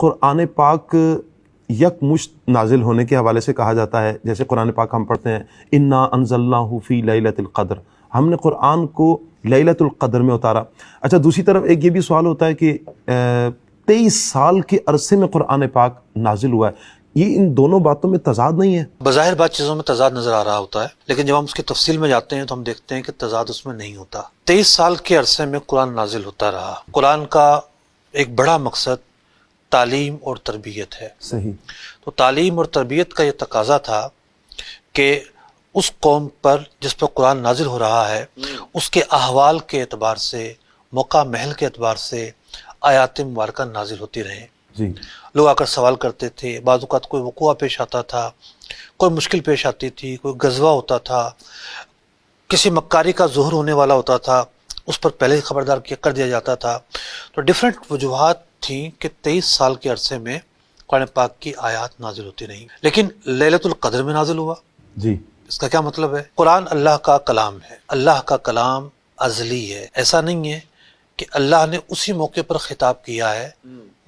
قرآن پاک یک مشت نازل ہونے کے حوالے سے کہا جاتا ہے، جیسے قرآن پاک ہم پڑھتے ہیں انا انزلناہ فی لیلۃ القدر، ہم نے قرآن کو لیلۃ القدر میں اتارا۔ اچھا، دوسری طرف ایک یہ بھی سوال ہوتا ہے کہ 23 سال کے عرصے میں قرآن پاک نازل ہوا ہے، یہ ان دونوں باتوں میں تضاد نہیں ہے؟ بظاہر بات چیزوں میں تضاد نظر آ رہا ہوتا ہے، لیکن جب ہم اس کی تفصیل میں جاتے ہیں تو ہم دیکھتے ہیں کہ تضاد اس میں نہیں ہوتا۔ 23 سال کے عرصے میں قرآن نازل ہوتا رہا۔ قرآن کا ایک بڑا مقصد تعلیم اور تربیت ہے۔ صحیح۔ تو تعلیم اور تربیت کا یہ تقاضا تھا کہ اس قوم پر جس پر قرآن نازل ہو رہا ہے اس کے احوال کے اعتبار سے، موقع محل کے اعتبار سے آیات مبارکہ نازل ہوتی رہیں۔ جی، لوگ آ کر سوال کرتے تھے، بعض اوقات کوئی وقوع پیش آتا تھا، کوئی مشکل پیش آتی تھی، کوئی غزوہ ہوتا تھا، کسی مکاری کا ظہور ہونے والا ہوتا تھا، اس پر پہلے ہی خبردار کر دیا جاتا تھا۔ تو ڈیفرنٹ وجوہات تھیں کہ 23 سال کے عرصے میں قرآن پاک کی آیات نازل ہوتی رہیں، لیکن لیلۃ القدر میں نازل ہوا۔ جی، اس کا کیا مطلب ہے؟ قرآن اللہ کا کلام ہے، اللہ کا کلام ازلی ہے۔ ایسا نہیں ہے کہ اللہ نے اسی موقع پر خطاب کیا ہے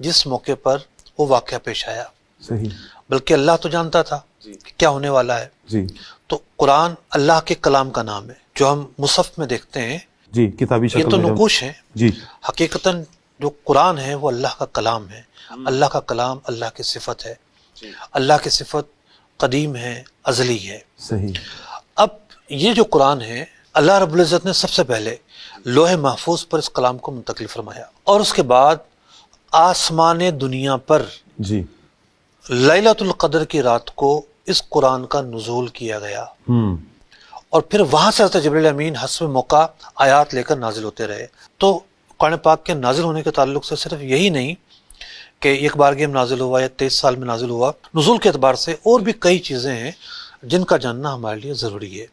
جس موقع پر وہ واقعہ پیش آیا، صحیح، بلکہ اللہ تو جانتا تھا کہ کیا ہونے والا ہے۔ جی تو قرآن اللہ کے کلام کا نام ہے۔ جو ہم مصحف میں دیکھتے ہیں جی، کتابی یہ شکل تو میں نقوش ہیں، جی، حقیقتاً جو قرآن ہے وہ اللہ کا کلام ہے۔ اللہ کا کلام اللہ کی صفت ہے، اللہ کی صفت قدیم ہے، ازلی ہے۔ صحیح، اب یہ جو قرآن ہے اللہ رب العزت نے سب سے پہلے لوح محفوظ پر اس کلام کو منتقل فرمایا، اور اس کے بعد آسمان دنیا پر جی، لیلۃ القدر کی رات کو اس قرآن کا نزول کیا گیا، اور پھر وہاں سے حضرت جبریل امین حسب موقع آیات لے کر نازل ہوتے رہے۔ تو قرآن پاک کے نازل ہونے کے تعلق سے صرف یہی نہیں کہ ایک بارگی میں نازل ہوا یا 23 سال میں نازل ہوا، نزول کے اعتبار سے اور بھی کئی چیزیں ہیں جن کا جاننا ہمارے لیے ضروری ہے۔